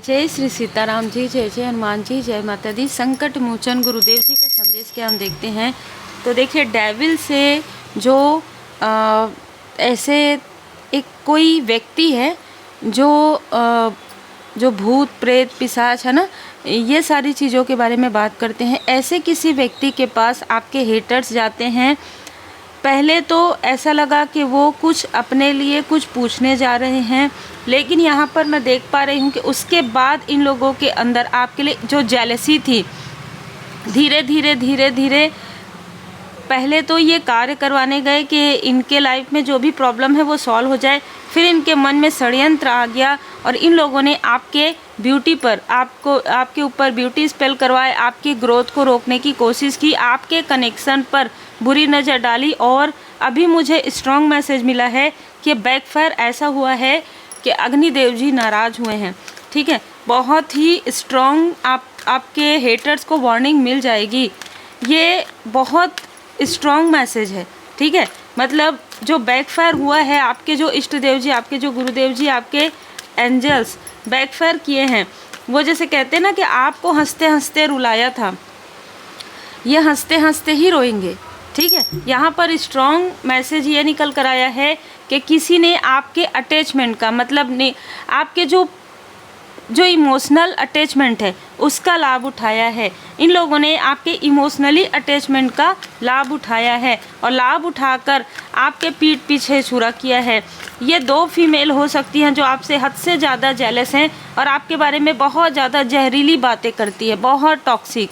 जय श्री सीताराम जी, जय जय हनुमान जी, जय माता दी। संकट मोचन गुरुदेव जी का संदेश क्या हम देखते हैं। तो देखिए, डेविल से जो ऐसे एक कोई व्यक्ति है जो भूत प्रेत पिशाच है ना, ये सारी चीज़ों के बारे में बात करते हैं। ऐसे किसी व्यक्ति के पास आपके हेटर्स जाते हैं। पहले तो ऐसा लगा कि वो कुछ अपने लिए कुछ पूछने जा रहे हैं, लेकिन यहाँ पर मैं देख पा रही हूँ कि उसके बाद इन लोगों के अंदर आपके लिए जो जेलसी थी, धीरे धीरे पहले तो ये कार्य करवाने गए कि इनके लाइफ में जो भी प्रॉब्लम है वो सॉल्व हो जाए। फिर इनके मन में षड्यंत्र आ गया और इन लोगों ने आपके ब्यूटी पर आपके ऊपर ब्यूटी स्पेल करवाए, आपकी ग्रोथ को रोकने की कोशिश की, आपके कनेक्शन पर बुरी नज़र डाली। और अभी मुझे स्ट्रॉन्ग मैसेज मिला है कि बैकफायर ऐसा हुआ है कि अग्निदेव जी नाराज़ हुए हैं। ठीक है, बहुत ही स्ट्रॉन्ग आपके हेटर्स को वार्निंग मिल जाएगी। ये बहुत स्ट्रॉन्ग मैसेज है। ठीक है, मतलब जो बैकफायर हुआ है, आपके जो इष्ट देव जी, आपके जो गुरुदेव जी, आपके एंजल्स बैकफायर किए हैं। वो जैसे कहते हैं ना कि आपको हंसते हंसते रुलाया था, ये हंसते हंसते ही रोएंगे। ठीक है, यहाँ पर स्ट्रॉन्ग मैसेज ये निकल कर आया है कि किसी ने आपके अटैचमेंट का मतलब नहीं, आपके जो इमोशनल अटैचमेंट है उसका लाभ उठाया है। इन लोगों ने आपके इमोशनली अटैचमेंट का लाभ उठाया है और लाभ उठाकर आपके पीठ पीछे छुरा किया है। ये 2 फीमेल हो सकती हैं जो आपसे हद से ज़्यादा जेलस हैं और आपके बारे में बहुत ज़्यादा जहरीली बातें करती है, बहुत टॉक्सिक,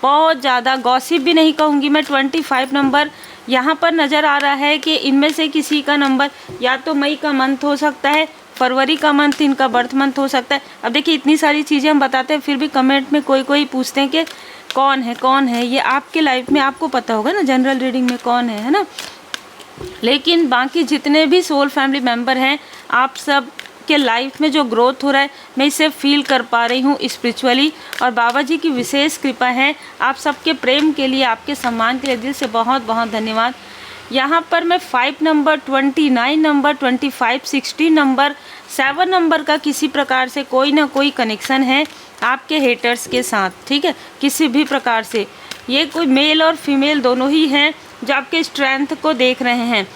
बहुत ज़्यादा गॉसिप भी नहीं कहूँगी मैं। 25 नंबर यहाँ पर नज़र आ रहा है कि इनमें से किसी का नंबर या तो मई का मंथ हो सकता है, फरवरी का मंथ इनका बर्थ मंथ हो सकता है। अब देखिए, इतनी सारी चीज़ें हम बताते हैं, फिर भी कमेंट में कोई पूछते हैं कि कौन है ये आपके लाइफ में। आपको पता होगा ना जनरल रीडिंग में कौन है ना। लेकिन बाकी जितने भी सोल फैमिली मेम्बर हैं, आप सब के लाइफ में जो ग्रोथ हो रहा है, मैं इसे फील कर पा रही हूँ स्पिरिचुअली। और बाबा जी की विशेष कृपा है। आप सबके प्रेम के लिए, आपके सम्मान के लिए दिल से बहुत बहुत धन्यवाद। यहाँ पर मैं 5 नंबर, 29 नंबर, 25, 16 नंबर, 7 नंबर का किसी प्रकार से कोई ना कोई कनेक्शन है आपके हेटर्स के साथ। ठीक है, किसी भी प्रकार से ये कोई मेल और फीमेल दोनों ही हैं जो आपके स्ट्रेंथ को देख रहे हैं।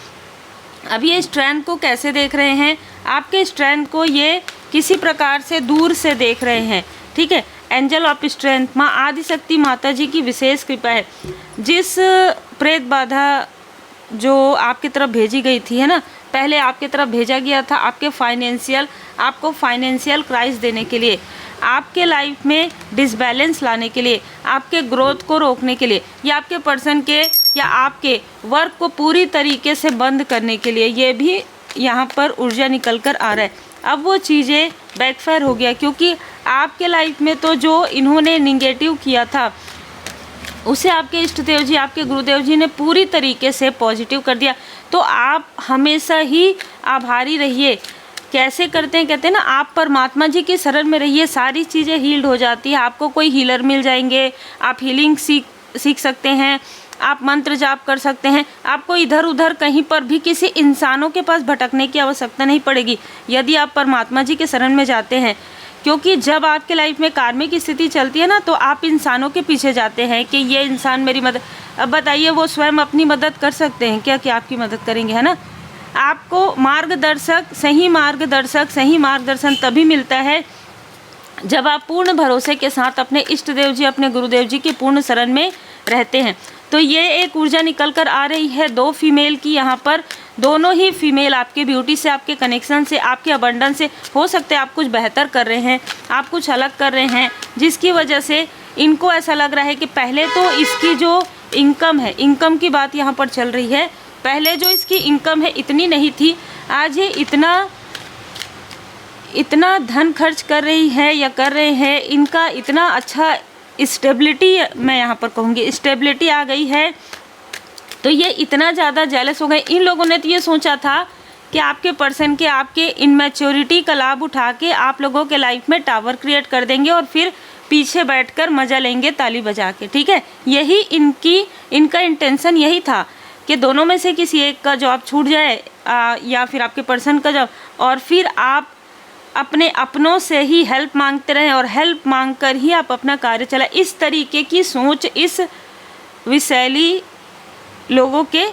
अब ये स्ट्रेंथ को कैसे देख रहे हैं, आपके स्ट्रेंथ को ये किसी प्रकार से दूर से देख रहे हैं। ठीक है, एंजल ऑफ स्ट्रेंथ, माँ आदिशक्ति माता जी की विशेष कृपा है। जिस प्रेत बाधा जो आपकी तरफ भेजी गई थी है ना, पहले आपकी तरफ भेजा गया था आपको फाइनेंशियल क्राइस देने के लिए, आपके लाइफ में डिसबैलेंस लाने के लिए, आपके ग्रोथ को रोकने के लिए, या आपके पर्सन के या आपके वर्क को पूरी तरीके से बंद करने के लिए, ये भी यहाँ पर ऊर्जा निकल कर आ रहा है। अब वो चीज़ें बैकफायर हो गया, क्योंकि आपके लाइफ में तो जो इन्होंने निगेटिव किया था उसे आपके इष्ट देव जी, आपके गुरुदेव जी ने पूरी तरीके से पॉजिटिव कर दिया। तो आप हमेशा ही आभारी रहिए। कैसे करते हैं, कहते हैं ना, आप परमात्मा जी की शरण में रहिए, सारी चीज़ें हील्ड हो जाती है। आपको कोई हीलर मिल जाएंगे, आप हीलिंग सीख सकते हैं, आप मंत्र जाप कर सकते हैं। आपको इधर उधर कहीं पर भी किसी इंसानों के पास भटकने की आवश्यकता नहीं पड़ेगी यदि आप परमात्मा जी के शरण में जाते हैं। क्योंकि जब आपके लाइफ में कार्मिक स्थिति चलती है ना, तो आप इंसानों के पीछे जाते हैं कि ये इंसान मेरी मदद। अब बताइए, वो स्वयं अपनी मदद कर सकते हैं क्या कि आपकी मदद करेंगे, है ना। आपको सही मार्गदर्शन तभी मिलता है जब आप पूर्ण भरोसे के साथ अपने इष्ट देव जी, अपने गुरुदेव जी की पूर्ण शरण में रहते हैं। तो ये एक ऊर्जा निकल कर आ रही है 2 फीमेल की। यहाँ पर दोनों ही फीमेल आपके ब्यूटी से, आपके कनेक्शन से, आपके अबंडन से, हो सकते हैं आप कुछ बेहतर कर रहे हैं, आप कुछ अलग कर रहे हैं, जिसकी वजह से इनको ऐसा लग रहा है कि पहले तो इसकी जो इनकम है, इनकम की बात यहाँ पर चल रही है। पहले जो इसकी इनकम है इतनी नहीं थी, आज ये इतना धन खर्च कर रही है या कर रहे हैं, इनका इतना अच्छा स्टेबिलिटी, मैं यहाँ पर कहूँगी स्टेबिलिटी आ गई है। तो ये इतना ज़्यादा जेलस हो गए। इन लोगों ने तो ये सोचा था कि आपके पर्सन के, आपके इनमैच्योरिटी का लाभ उठा के आप लोगों के लाइफ में टावर क्रिएट कर देंगे और फिर पीछे बैठकर मज़ा लेंगे ताली बजा के। ठीक है, यही इनका इंटेंशन यही था कि दोनों में से किसी एक का जॉब छूट जाए या फिर आपके पर्सन का जॉब, और फिर आप अपने अपनों से ही हेल्प मांगते रहें और हेल्प मांगकर ही आप अपना कार्य चलाएं। इस तरीके की सोच इस विषैली लोगों के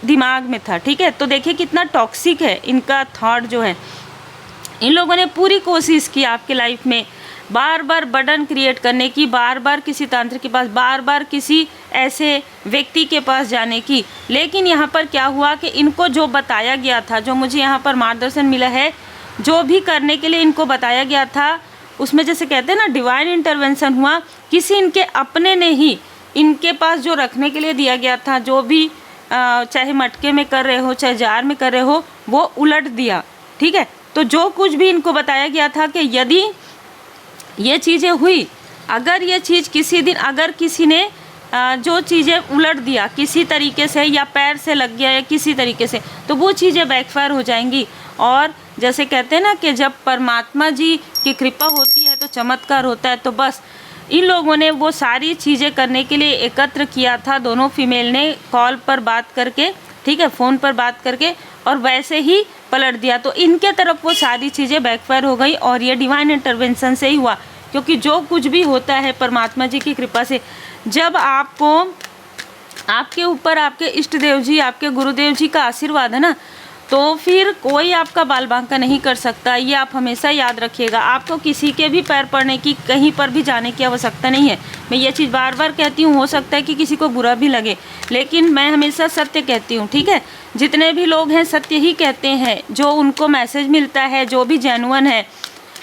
दिमाग में था, ठीक है। तो देखिए कितना टॉक्सिक है इनका थॉट जो है। इन लोगों ने पूरी कोशिश की आपके लाइफ में बार बार बर्डन क्रिएट करने की, बार बार किसी तांत्रिक के पास, बार बार किसी ऐसे व्यक्ति के पास जाने की। लेकिन यहाँ पर क्या हुआ कि इनको जो बताया गया था, जो मुझे यहाँ पर मार्गदर्शन मिला है, जो भी करने के लिए इनको बताया गया था, उसमें जैसे कहते हैं ना डिवाइन इंटरवेंशन हुआ। किसी इनके अपने ने ही इनके पास जो रखने के लिए दिया गया था, जो भी चाहे मटके में कर रहे हो चाहे जार में कर रहे हो, वो उलट दिया, ठीक है। तो जो कुछ भी इनको बताया गया था कि यदि ये चीज़ें हुई, अगर ये चीज़ किसी दिन अगर किसी ने जो चीज़ें उलट दिया किसी तरीके से या पैर से लग गया या किसी तरीके से, तो वो चीज़ें बैकफायर हो जाएंगी। और जैसे कहते हैं ना कि जब परमात्मा जी की कृपा होती है तो चमत्कार होता है। तो बस इन लोगों ने वो सारी चीज़ें करने के लिए एकत्र किया था, दोनों फीमेल ने कॉल पर बात करके, ठीक है, फ़ोन पर बात करके, और वैसे ही पलट दिया। तो इनके तरफ वो सारी चीज़ें बैकफायर हो गई और ये डिवाइन इंटरवेंशन से ही हुआ, क्योंकि जो कुछ भी होता है परमात्मा जी की कृपा से। जब आपको आपके ऊपर आपके इष्ट देव जी, आपके गुरुदेव जी का आशीर्वाद है ना, तो फिर कोई आपका बाल बांका नहीं कर सकता। ये आप हमेशा याद रखिएगा। आपको किसी के भी पैर पड़ने की, कहीं पर भी जाने की आवश्यकता नहीं है। मैं ये चीज़ बार बार कहती हूँ, हो सकता है कि किसी को बुरा भी लगे, लेकिन मैं हमेशा सत्य कहती हूँ, ठीक है। जितने भी लोग हैं सत्य ही कहते हैं, जो उनको मैसेज मिलता है, जो भी जेन्युइन है,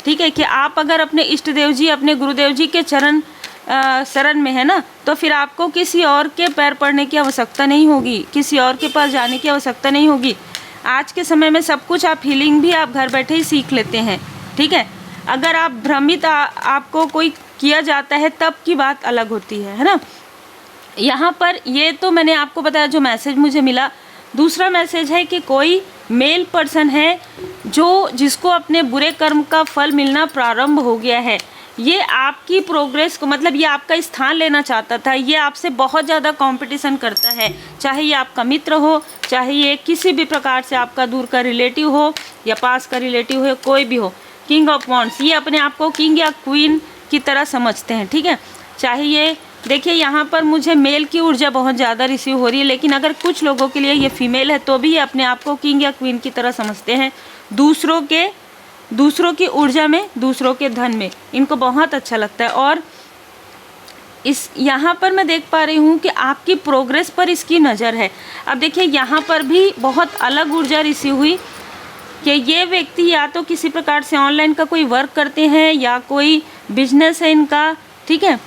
ठीक है। कि आप अगर अपने इष्ट देव जी, अपने गुरुदेव जी के शरण में है ना, तो फिर आपको किसी और के पैर पड़ने की आवश्यकता नहीं होगी, किसी और के पास जाने की आवश्यकता नहीं होगी। आज के समय में सब कुछ आप हीलिंग भी आप घर बैठे ही सीख लेते हैं, ठीक है। अगर आप भ्रमित आपको कोई किया जाता है तब की बात अलग होती है ना। यहाँ पर ये तो मैंने आपको बताया जो मैसेज मुझे मिला। दूसरा मैसेज है कि कोई मेल पर्सन है जिसको अपने बुरे कर्म का फल मिलना प्रारंभ हो गया है। ये आपकी प्रोग्रेस को, मतलब ये आपका स्थान लेना चाहता था। ये आपसे बहुत ज़्यादा कंपटीशन करता है, चाहे ये आपका मित्र हो, चाहे ये किसी भी प्रकार से आपका दूर का रिलेटिव हो या पास का रिलेटिव हो, कोई भी हो। किंग ऑफ वॉन्ड्स, ये अपने आप को किंग या क्वीन की तरह समझते हैं, ठीक है। चाहे ये देखिए यहाँ पर मुझे मेल की ऊर्जा बहुत ज़्यादा रिसीव हो रही है, लेकिन अगर कुछ लोगों के लिए ये फीमेल है तो भी ये अपने आप को किंग या क्वीन की तरह समझते हैं। दूसरों की ऊर्जा में, दूसरों के धन में इनको बहुत अच्छा लगता है। और इस यहाँ पर मैं देख पा रही हूँ कि आपकी प्रोग्रेस पर इसकी नज़र है। अब देखिए यहाँ पर भी बहुत अलग ऊर्जा रिसीव हुई कि ये व्यक्ति या तो किसी प्रकार से ऑनलाइन का कोई वर्क करते हैं या कोई बिजनेस है इनका, ठीक है,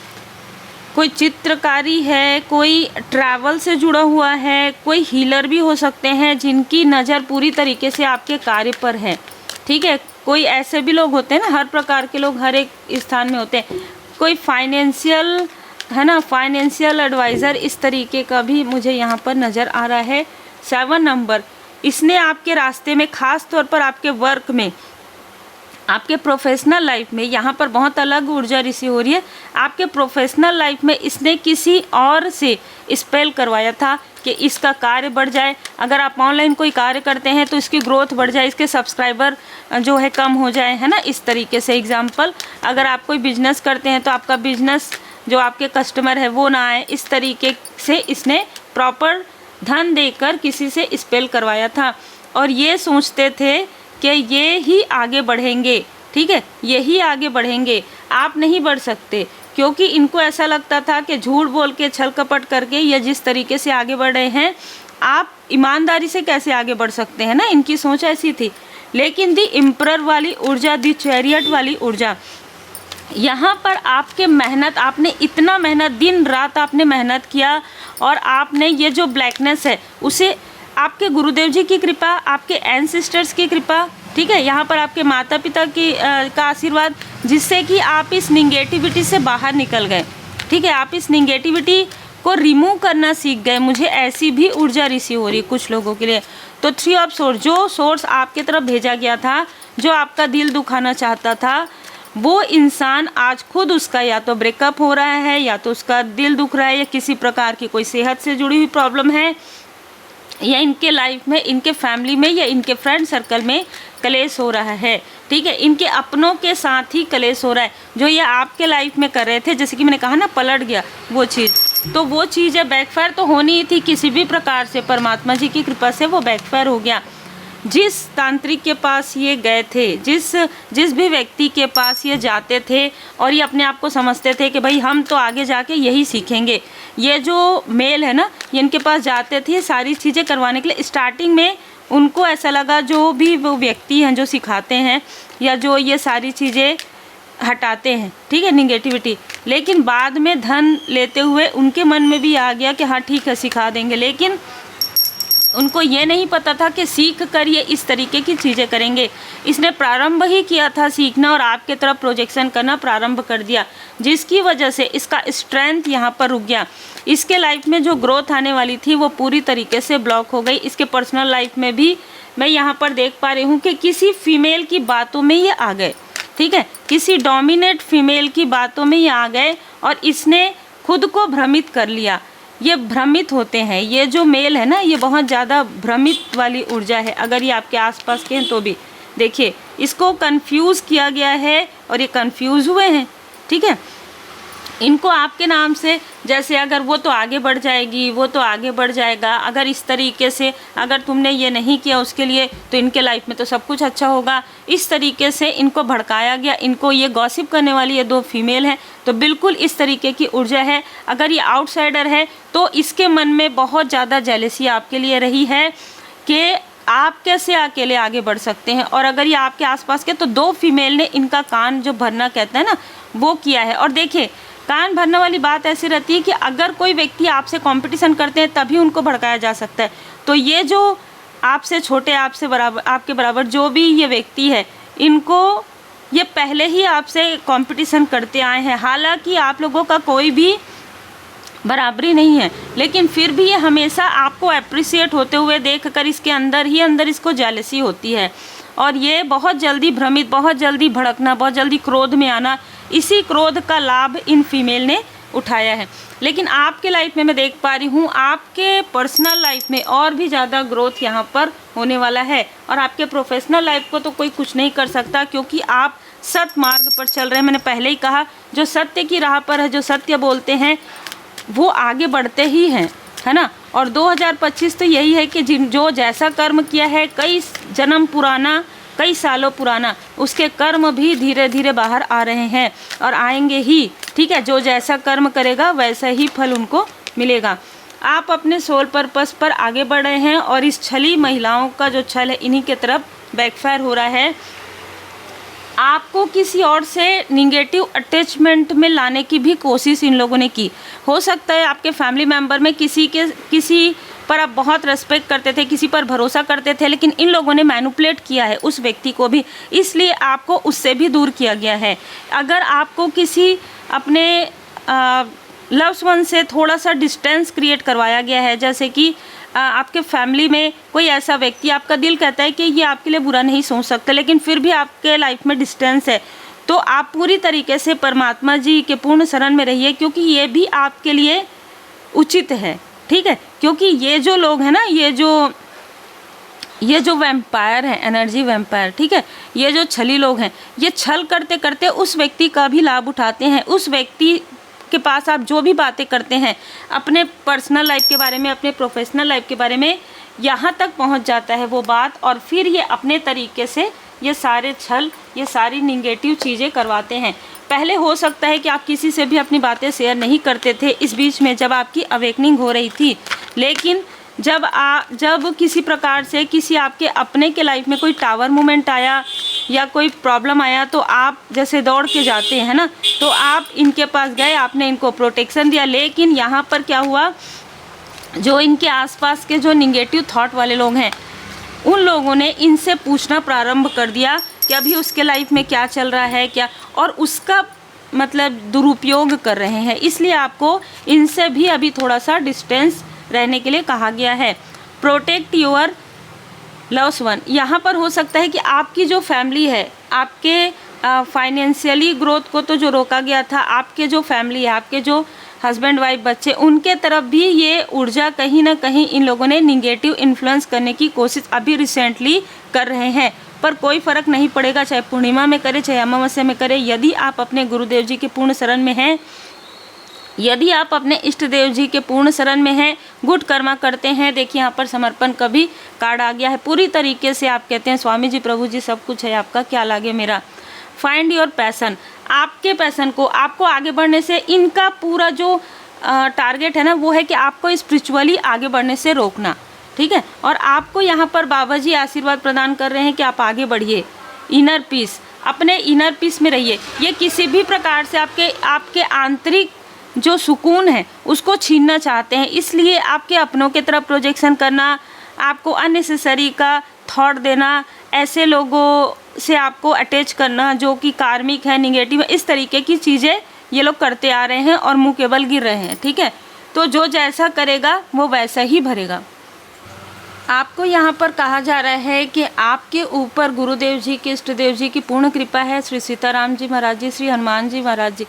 कोई चित्रकारी है, कोई ट्रैवल से जुड़ा हुआ है, कोई हीलर भी हो सकते हैं जिनकी नज़र पूरी तरीके से आपके कार्य पर है, ठीक है। कोई ऐसे भी लोग होते हैं ना, हर प्रकार के लोग हर एक स्थान में होते हैं। कोई फाइनेंशियल है ना, फाइनेंशियल एडवाइज़र, इस तरीके का भी मुझे यहाँ पर नज़र आ रहा है। 7 नंबर, इसने आपके रास्ते में, ख़ास तौर पर आपके वर्क में, आपके प्रोफेशनल लाइफ में, यहाँ पर बहुत अलग ऊर्जा रिसीव हो रही है। आपके प्रोफेशनल लाइफ में इसने किसी और से स्पेल करवाया था कि इसका कार्य बढ़ जाए। अगर आप ऑनलाइन कोई कार्य करते हैं तो इसकी ग्रोथ बढ़ जाए, इसके सब्सक्राइबर जो है कम हो जाए, है ना, इस तरीके से। एग्जाम्पल, अगर आप कोई बिजनेस करते हैं तो आपका बिजनेस जो आपके कस्टमर है वो ना आए, इस तरीके से इसने प्रॉपर धन देकर किसी से स्पेल करवाया था। और ये सोचते थे कि ये ही आगे बढ़ेंगे, ठीक है, यही आगे बढ़ेंगे, आप नहीं बढ़ सकते, क्योंकि इनको ऐसा लगता था कि झूठ बोल के, छल कपट करके या जिस तरीके से आगे बढ़ रहे हैं, आप ईमानदारी से कैसे आगे बढ़ सकते हैं ना, इनकी सोच ऐसी थी। लेकिन दी एम्परर वाली ऊर्जा, दी चैरियट वाली ऊर्जा, यहाँ पर आपके मेहनत, आपने इतना मेहनत, दिन रात आपने मेहनत किया और आपने ये जो ब्लैकनेस है उसे, आपके गुरुदेव जी की कृपा, आपके एंसेस्टर्स की कृपा, ठीक है, यहाँ पर आपके माता पिता की का आशीर्वाद, जिससे कि आप इस निगेटिविटी से बाहर निकल गए, ठीक है, आप इस निगेटिविटी को रिमूव करना सीख गए। मुझे ऐसी भी ऊर्जा रिसीव हो रही है कुछ लोगों के लिए। तो 3 ऑफ सोर्स, जो सोर्स आपके तरफ भेजा गया था, जो आपका दिल दुखाना चाहता था, वो इंसान आज खुद उसका या तो ब्रेकअप हो रहा है, या तो उसका दिल दुख रहा है, या किसी प्रकार की कोई सेहत से जुड़ी हुई प्रॉब्लम है, या इनके लाइफ में, इनके फैमिली में, या इनके फ्रेंड सर्कल में कलेश हो रहा है। ठीक है, इनके अपनों के साथ ही कलेश हो रहा है। जो ये आपके लाइफ में कर रहे थे, जैसे कि मैंने कहा ना पलट गया वो चीज़, तो वो चीज़ है बैकफायर तो होनी ही थी किसी भी प्रकार से, परमात्मा जी की कृपा से वो बैकफायर हो गया। जिस तांत्रिक के पास ये गए थे, जिस भी व्यक्ति के पास ये जाते थे और ये अपने आप को समझते थे कि भाई हम तो आगे जाके यही सीखेंगे, ये जो मेल है ना, ये इनके पास जाते थे सारी चीज़ें करवाने के लिए। स्टार्टिंग में उनको ऐसा लगा, जो भी वो व्यक्ति हैं जो सिखाते हैं या जो ये सारी चीज़ें हटाते हैं, ठीक है, निगेटिविटी, लेकिन बाद में धन लेते हुए उनके मन में भी आ गया कि हाँ ठीक है सिखा देंगे। लेकिन उनको ये नहीं पता था कि सीख कर ये इस तरीके की चीज़ें करेंगे। इसने प्रारंभ ही किया था सीखना और आपके तरफ प्रोजेक्शन करना प्रारंभ कर दिया, जिसकी वजह से इसका स्ट्रेंथ यहाँ पर रुक गया। इसके लाइफ में जो ग्रोथ आने वाली थी वो पूरी तरीके से ब्लॉक हो गई। इसके पर्सनल लाइफ में भी मैं यहाँ पर देख पा रही हूँ कि किसी फीमेल की बातों में ये आ गए, ठीक है, किसी डोमिनेट फीमेल की बातों में ये आ गए और इसने खुद को भ्रमित कर लिया। ये भ्रमित होते हैं, ये जो मेल है ना, ये बहुत ज़्यादा भ्रमित वाली ऊर्जा है। अगर ये आपके आसपास के हैं तो भी देखिए, इसको कंफ्यूज किया गया है और ये कंफ्यूज हुए हैं, ठीक है। इनको आपके नाम से, जैसे अगर वो तो आगे बढ़ जाएगी, वो तो आगे बढ़ जाएगा, अगर इस तरीके से अगर तुमने ये नहीं किया उसके लिए तो इनके लाइफ में तो सब कुछ अच्छा होगा, इस तरीके से इनको भड़काया गया। इनको ये गॉसिप करने वाली ये दो फीमेल हैं, तो बिल्कुल इस तरीके की ऊर्जा है। अगर ये आउटसाइडर है तो इसके मन में बहुत ज़्यादा जेलसी आपके लिए रही है कि आप कैसे अकेले आगे बढ़ सकते हैं। और अगर ये आपके आसपास के, तो दो फीमेल ने इनका कान जो भरना कहते हैं ना, वो किया है। और देखिए, कान भरने वाली बात ऐसी रहती है कि अगर कोई व्यक्ति आपसे कंपटीशन करते हैं तभी उनको भड़काया जा सकता है। तो ये जो आपसे छोटे, आपसे बराबर, आपके बराबर जो भी ये व्यक्ति है, इनको ये पहले ही आपसे कंपटीशन करते आए हैं। हालांकि आप लोगों का कोई भी बराबरी नहीं है, लेकिन फिर भी ये हमेशा आपको अप्रिशिएट होते हुए देखकर इसके अंदर ही अंदर इसको जेलसी होती है। और ये बहुत जल्दी भ्रमित, बहुत जल्दी भड़कना, बहुत जल्दी क्रोध में आना, इसी क्रोध का लाभ इन फीमेल ने उठाया है। लेकिन आपके लाइफ में मैं देख पा रही हूँ, आपके पर्सनल लाइफ में और भी ज़्यादा ग्रोथ यहाँ पर होने वाला है। और आपके प्रोफेशनल लाइफ को तो कोई कुछ नहीं कर सकता, क्योंकि आप सत्य मार्ग पर चल रहे हैं। मैंने पहले ही कहा, जो सत्य की राह पर है, जो सत्य बोलते हैं, वो आगे बढ़ते ही हैं, है ना। और 2025 तो यही है कि जो जैसा कर्म किया है कई जन्म पुराना, कई सालों पुराना, उसके कर्म भी धीरे धीरे बाहर आ रहे हैं और आएंगे ही, ठीक है। जो जैसा कर्म करेगा वैसा ही फल उनको मिलेगा। आप अपने सोल पर्पस पर आगे बढ़ रहे हैं और इस छली महिलाओं का जो छल है, इन्हीं के तरफ बैकफायर हो रहा है। आपको किसी और से निगेटिव अटैचमेंट में लाने की भी कोशिश इन लोगों ने की। हो सकता है आपके फैमिली मेम्बर में किसी पर आप बहुत रेस्पेक्ट करते थे, किसी पर भरोसा करते थे, लेकिन इन लोगों ने मैनिपुलेट किया है उस व्यक्ति को भी, इसलिए आपको उससे भी दूर किया गया है। अगर आपको किसी अपने लव्ड वन से थोड़ा सा डिस्टेंस क्रिएट करवाया गया है, जैसे कि आपके फैमिली में कोई ऐसा व्यक्ति, आपका दिल कहता है कि ये आपके लिए बुरा नहीं सोच सकता, लेकिन फिर भी आपके लाइफ में डिस्टेंस है, तो आप पूरी तरीके से परमात्मा जी के पूर्ण शरण में रहिए, क्योंकि ये भी आपके लिए उचित है, ठीक है। क्योंकि ये जो लोग हैं ना, ये जो वैम्पायर हैं, एनर्जी वैम्पायर, ठीक है, ये जो छली लोग हैं, ये छल करते करते उस व्यक्ति का भी लाभ उठाते हैं। उस व्यक्ति के पास आप जो भी बातें करते हैं अपने पर्सनल लाइफ के बारे में, अपने प्रोफेशनल लाइफ के बारे में, यहाँ तक पहुँच जाता है वो बात, और फिर ये अपने तरीके से ये सारे छल, ये सारी निगेटिव चीज़ें करवाते हैं। पहले हो सकता है कि आप किसी से भी अपनी बातें शेयर नहीं करते थे इस बीच में, जब आपकी अवेकनिंग हो रही थी, लेकिन जब किसी प्रकार से किसी आपके अपने के लाइफ में कोई टावर मोमेंट आया या कोई प्रॉब्लम आया, तो आप जैसे दौड़ के जाते हैं ना, तो आप इनके पास गए, आपने इनको प्रोटेक्शन दिया। लेकिन यहाँ पर क्या हुआ, जो इनके आसपास के जो निगेटिव थॉट वाले लोग हैं, उन लोगों ने इनसे पूछना प्रारंभ कर दिया कि अभी उसके लाइफ में क्या चल रहा है, क्या, और उसका मतलब दुरुपयोग कर रहे हैं। इसलिए आपको इनसे भी अभी थोड़ा सा डिस्टेंस रहने के लिए कहा गया है। Protect your loved one. यहाँ पर हो सकता है कि आपकी जो फैमिली है, आपके फाइनेंशियली ग्रोथ को तो जो रोका गया था, आपके जो फैमिली है, आपके जो हस्बैंड वाइफ बच्चे, उनके तरफ भी ये ऊर्जा कहीं ना कहीं इन लोगों ने निगेटिव इन्फ्लुएंस करने की कोशिश अभी रिसेंटली कर रहे हैं। पर कोई फ़र्क नहीं पड़ेगा, चाहे पूर्णिमा में करें चाहे अमावस्या में करें। यदि आप अपने गुरुदेव जी के पूर्ण शरण में हैं, यदि आप अपने इष्ट देव जी के पूर्ण शरण में हैं, गुड कर्मा करते हैं, देखिए यहाँ पर समर्पण का भी कार्ड आ गया है। पूरी तरीके से आप कहते हैं स्वामी जी प्रभु जी सब कुछ है आपका, क्या लागे मेरा। फाइंड योर पैसन, आपके पैसन को, आपको आगे बढ़ने से, इनका पूरा जो टारगेट है ना वो है कि आपको स्पिरिचुअली आगे बढ़ने से रोकना, ठीक है। और आपको यहाँ पर बाबा जी आशीर्वाद प्रदान कर रहे हैं कि आप आगे बढ़िए, इनर पीस, अपने इनर पीस में रहिए। ये किसी भी प्रकार से आपके आंतरिक जो सुकून है उसको छीनना चाहते हैं, इसलिए आपके अपनों के तरफ प्रोजेक्शन करना, आपको अननेसेसरी का थॉट देना, ऐसे लोगों से आपको अटैच करना जो कि कार्मिक है, निगेटिव है, इस तरीके की चीज़ें ये लोग करते आ रहे हैं और मुंह के बल गिर रहे हैं, ठीक है। तो जो जैसा करेगा वो वैसा ही भरेगा। आपको यहाँ पर कहा जा रहा है कि आपके ऊपर गुरुदेव जी के इष्ट देव जी की पूर्ण कृपा है। श्री सीताराम जी महाराज जी, श्री हनुमान जी महाराज जी,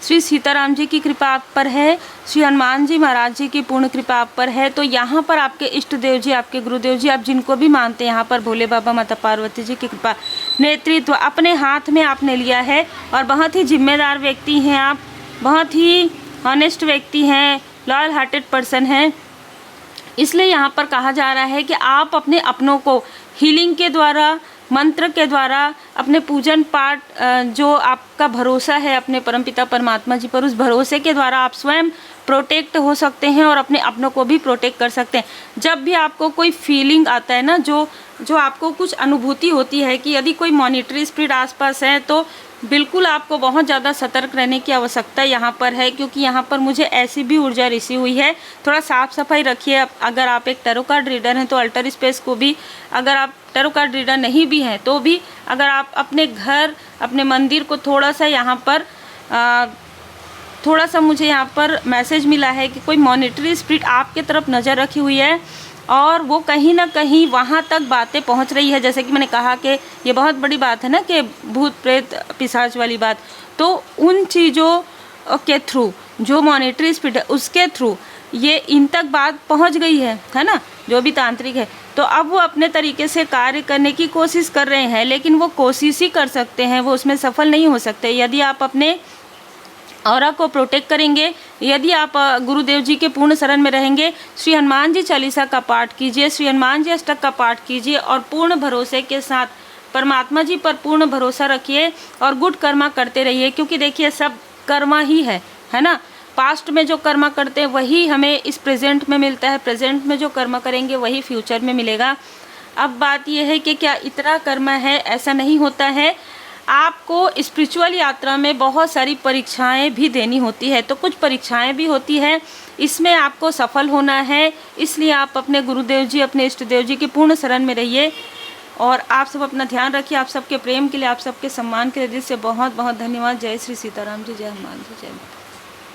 श्री सीताराम जी की कृपा आप पर है, श्री हनुमान जी महाराज जी की पूर्ण कृपा आप पर है। तो यहाँ पर आपके इष्ट देव जी, आपके गुरुदेव जी, आप जिनको भी मानते हैं, यहाँ पर भोले बाबा, माता पार्वती जी की कृपा, नेतृत्व अपने हाथ में आपने लिया है और बहुत ही जिम्मेदार व्यक्ति हैं आप, बहुत ही ऑनेस्ट व्यक्ति हैं, लॉयल हार्टेड पर्सन हैं। इसलिए यहाँ पर कहा जा रहा है कि आप अपने अपनों को हीलिंग के द्वारा, मंत्र के द्वारा, अपने पूजन पाठ, जो आपका भरोसा है अपने परमपिता परमात्मा जी पर, उस भरोसे के द्वारा आप स्वयं प्रोटेक्ट हो सकते हैं और अपने अपनों को भी प्रोटेक्ट कर सकते हैं। जब भी आपको कोई फीलिंग आता है ना, जो आपको कुछ अनुभूति होती है कि यदि कोई मॉनिटरी स्पिरिट आसपास है, तो बिल्कुल आपको बहुत ज़्यादा सतर्क रहने की आवश्यकता यहाँ पर है, क्योंकि यहाँ पर मुझे ऐसी भी ऊर्जा रिसीव हुई है। थोड़ा साफ सफाई रखिए। अगर आप एक टैरो कार्ड रीडर हैं तो अल्टर स्पेस को भी, अगर आप टैरो कार्ड रीडर नहीं भी हैं तो भी, अगर आप अपने घर, अपने मंदिर को थोड़ा सा यहाँ पर थोड़ा सा मुझे यहाँ पर मैसेज मिला है कि कोई मॉनिटरी स्पिरिट आपके तरफ नज़र रखी हुई है और वो कहीं ना कहीं वहाँ तक बातें पहुँच रही है। जैसे कि मैंने कहा कि ये बहुत बड़ी बात है ना, कि भूत प्रेत पिशाच वाली बात, तो उन चीज़ों के थ्रू जो मॉनिटरी स्पिरिट है उसके थ्रू ये इन तक बात पहुँच गई है ना, जो भी तांत्रिक है। तो अब वो अपने तरीके से कार्य करने की कोशिश कर रहे हैं, लेकिन वो कोशिश ही कर सकते हैं, वो उसमें सफल नहीं हो सकते। यदि आप अपने ऑरा को प्रोटेक्ट करेंगे, यदि आप गुरुदेव जी के पूर्ण शरण में रहेंगे, श्री हनुमान जी चालीसा का पाठ कीजिए, श्री हनुमान जी अष्टक का पाठ कीजिए और पूर्ण भरोसे के साथ परमात्मा जी पर पूर्ण भरोसा रखिए और गुड कर्मा करते रहिए। क्योंकि देखिए सब कर्मा ही है ना। पास्ट में जो कर्मा करते हैं वही हमें इस प्रेजेंट में मिलता है, प्रेजेंट में जो कर्मा करेंगे वही फ्यूचर में मिलेगा। अब बात यह है कि क्या इतना कर्मा है, ऐसा नहीं होता है। आपको स्पिरिचुअल यात्रा में बहुत सारी परीक्षाएं भी देनी होती है, तो कुछ परीक्षाएं भी होती है, इसमें आपको सफल होना है। इसलिए आप अपने गुरुदेव जी, अपने इष्ट देव जी के पूर्ण शरण में रहिए और आप सब अपना ध्यान रखिए। आप सबके प्रेम के लिए, आप सबके सम्मान के लिए दिल से बहुत बहुत धन्यवाद। जय श्री सीताराम जी, जय हनुमान जी, जय माता।